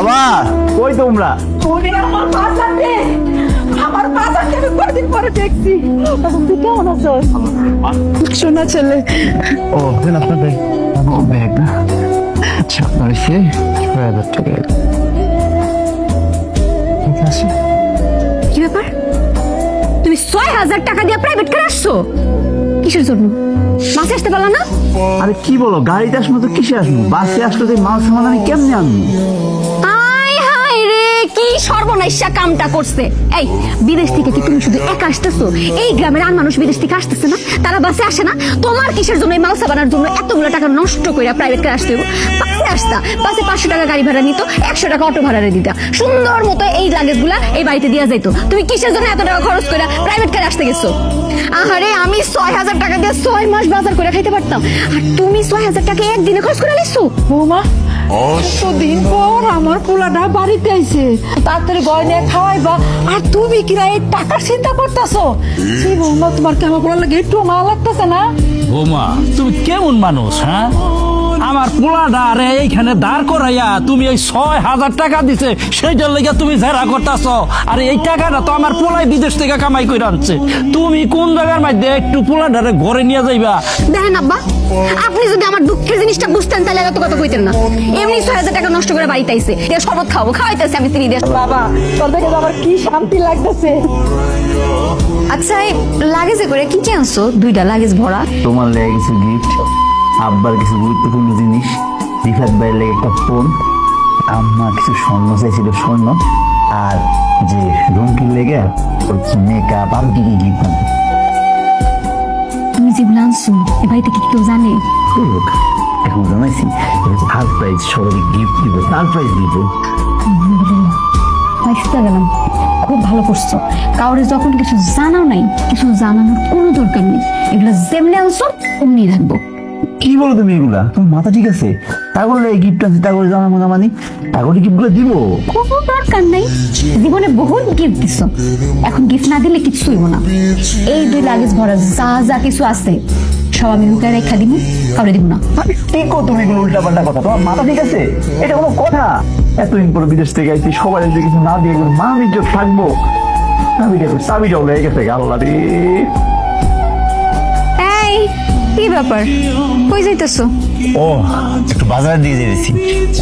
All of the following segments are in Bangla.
বাবা কই তোমরা? আমার বাজারকে আমি কদিন পরে দেখছি। তুই কেমন আছো? শোনা ছেলে। ও দেন আপনার ব্যাগ। ও ব্যাগ না, আচ্ছা আপনার এসে 6,000 টাকা। ঠিক আছে। কি ব্যাপার, তুমি 6,000 টাকা দিয়ে প্রাইভেট কার আসছো? কিসের জন্য? বাসে আসতে পারলা না? আরে কি বলো, গাড়িতে আসবো তো কিসে আসবো? বাসে আসলে তো মাল সামান আমি কেমনে আনবো? আয় হায় রে, কি সর্বনাশা কামটা করছে। এই বিদেশ থেকে কি তুমি শুধু একা আসতেছো? এই গ্রামের আর মানুষ বিদেশ থেকে আসতেছে না? তারা বাসে আসে না? তোমার কিসের জন্য এই মালসা বানার জন্য এতগুলো টাকা নষ্ট করে প্রাইভেট কার আসতে হবে? বাসে আসতা, বাসে 500 টাকা গাড়ি ভাড়া নিত, 100 টাকা অটো ভাড়া দিতা, সুন্দর মতো এই লাগেজগুলা এই বাড়িতে দেওয়া যাইতো। তুমি কিসের জন্য এত টাকা খরচ করে প্রাইভেট কার আসতে গেছো? আহারে, আমি 6,000 টাকা দিয়ে 6 মাস বাজার করে খাইতে পারতাম, আর তুমি 6,000 টাকা একদিনে খরচ করে নিছো। বৌমা, দিন পর আমার পোলাটা বাড়িতে আইছে, তাড়াতাড়ি গয়না খাওয়াইবা, আর তুমি কিনা এই টাকার চিন্তা করতেছো? বৌমা, তোমার কি আমার পোলা লাগে একটু মা লাগতেছে না? বোমা, তুমি কেমন মানুষ? হ্যাঁ, আমার পোলাটা আরে এইখানে দাঁড় করাইয়া তুমি এই 6,000 টাকা দিছে, সেইটার লেগে তুমি জেরা করতেছ। আর এই টাকাটা তো আমার পোলাই বিদেশ থেকে কামাই করে আনছে। তুমি কোন জায়গার মধ্যে একটু পোলাটারে ঘরে নিয়ে যাইবা? দেখেন আব্বা, আপনি যদি আমার দুঃখের জিনিসটা বুঝতেন তাহলে এত কথা কইতেন না। এমনি 6,000 টাকা নষ্ট করে বাড়িতে আইছে, এটা শরবত খাওয়াইতেছে আমি তিনি দেশ। বাবা, তোর দেখে তো আমার কি শান্তি লাগতেছে। আচ্ছা, এই লাগেজে করে কি কি আনছো? 2টা লাগেজ ভরা। তোমার লেগে কিছু গিফট, আব্বার কিছু গুরুত্বপূর্ণ জিনিস, রিফাত ভাইয়ের লেগে একটা ফোন, আম্মা কিছু স্বর্ণ চাইছিল, স্বর্ণ, আর যে রুমকির লেগে মেকআপ আর কি কি গিফট আনতে। তুমি যেগুলো আনছো এ বাড়িতে কি কেউ জানে? লোক এখন জানাইছি সারপ্রাইজ, সবাই গিফট দিব, সারপ্রাইজ দিব। বুঝতে গেলাম, খুব ভালো করছো। কাউরে যখন কিছু জানাও নাই, কিছু জানানোর কোনো দরকার নেই। এগুলো যেমনি আনছো অমনি রাখবো। কি বলো তুমি এগুলা? তোমার মাথা ঠিক আছে? তাগরে গিফট আছে, তাগরে জানা মনে মানি তাগরে গিফট গুলো দিব? কোনো দরকার নাই, জীবনে বহুত গিফট দিছো, এখন গিফট না দিলে কিছু হইব না। এই 2 লাগেজ ভরা যা যা কিছু আছে সব আমি লুকায় রেখা দিব, কাউরে দিব না। ঠিক কো তুমি এগুলো উল্টা পাল্টা কথা? তোমার মাথা ঠিক আছে? এটা কোনো কথা? এতদিন পরে বিদেশ থেকে আইছি, সবাই যদি কিছু না দিয়ে গেলো মা ইজ্জত থাকবো? চাবিটা উড়ে গেছে, আল্লাহ রে। এই কি ব্যাপার, কই যাইতেছো? ও, একটু বাজার দিয়ে যেতেছি,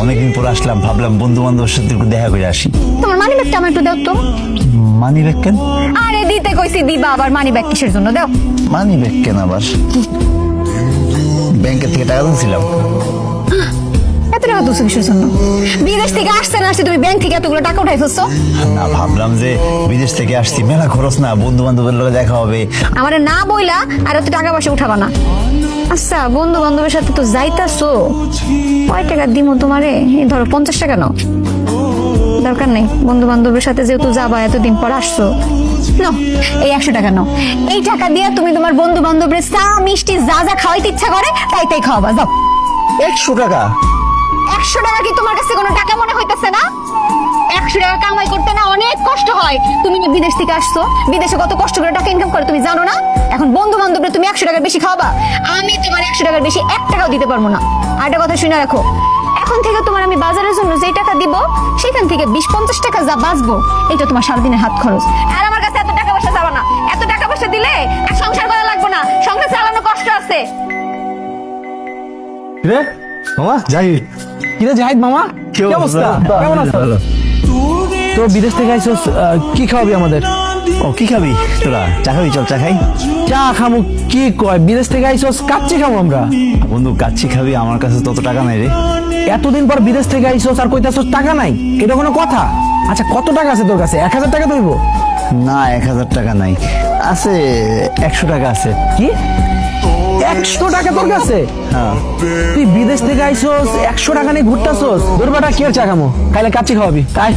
অনেকদিন পর আসলাম, ভাবলাম বন্ধু বান্ধবের সাথে একটু দেখা করে আসি। তোমার মানি ব্যাগটা আমার একটু দাও তো। মানি ব্যাগ কেন? আরে দিতে কইছি দিবা, আবার মানি ব্যাগ কিসের জন্য? দাও। মানি ব্যাগ কেন আবার? ব্যাংকের থেকে টাকা তুলছিলাম। এত টাকা তুলছো কিসের জন্য? বিদেশ থেকে আসছে না আসছে তুমি ব্যাংক থেকে এতগুলো টাকা উঠাই ফেলছো? না, ভাবলাম যে বিদেশ থেকে আসছি, মেলা খরচ না, বন্ধু বান্ধবের লোক দেখা হবে। আমারে না বইলা আর এত টাকা পয়সা উঠাবা না। আচ্ছা, বন্ধু বান্ধবের সাথে তো যাইতাছো, কয় টাকা দিমো তোমারে? এই ধরো 50 টাকা নাও। দরকার নেই, বন্ধু বান্ধবের সাথে যেহেতু যাবা, এতদিন পর আসছো, নাও এই 100 টাকা নাও। এই টাকা দিয়ে তুমি তোমার বন্ধু বান্ধবের চা মিষ্টি যা যা খাওয়াইতে ইচ্ছা করে তাই তাই খাওয়াবা। যাও। 100 টাকা? 100 টাকা কি তোমার কাছে কোনো টাকা মনে হইতেছে না? 100 টাকা কামাই করতে না অনেক কষ্ট হয়। তুমি না বিদেশ থেকে আসছো, বিদেশে কত কষ্ট করে টাকা ইনকাম করে তুমি জানো না? এখন বন্ধু বান্ধবরা তুমি 100 টাকার বেশি খাওয়াবা? আমি তোমার 100 টাকার বেশি 1 টাকাও দিতে পারবো না। আর একটা কথা শুনে রাখো, এখন থেকে তোমার আমি বাজারের জন্য যে টাকা দিব, সেখান থেকে 20-50 টাকা যা বাঁচবো, এটা তোমার সারাদিনের হাত খরচ। আর আমার কাছে এত টাকা পয়সা যাবে না। এত টাকা পয়সা দিলে আর সংসার করা লাগবে না, সংসার চালানো কষ্ট আছে। রে মামা জাহিদ, কিরে জাহিদ মামা, কি অবস্থা? কেমন আছো? তো বিদেশ থেকে আইছস, কি খাওয়াবি আমাদের? ও, কি খাবি তোরা? চা খাবি? চল চা খাই। চা খামু? কি কয়, বিদেশ থেকে আইছস কাচ্চি খাবো আমরা? বন্ধু, কাচ্চি খাবি? আমার কাছে তত টাকা নাই রে। এতদিন পর বিদেশ থেকে আইছস আর কইতাছস টাকা নাই? এটা কোনো কথা? আচ্ছা, কত টাকা আছে তোর কাছে? 1,000 টাকা ধরবো? না, 1,000 টাকা নাই, আছে 100 টাকা আছে। কি 100 টাকা তোর কাছে? হ্যাঁ। তুই বিদেশ থেকে আইছস 100 টাকা নিয়ে ঘুরতাছস? তোর বেটা কি আর চা খামো, খাইলে কাচ্চি খাওয়াবি? তাই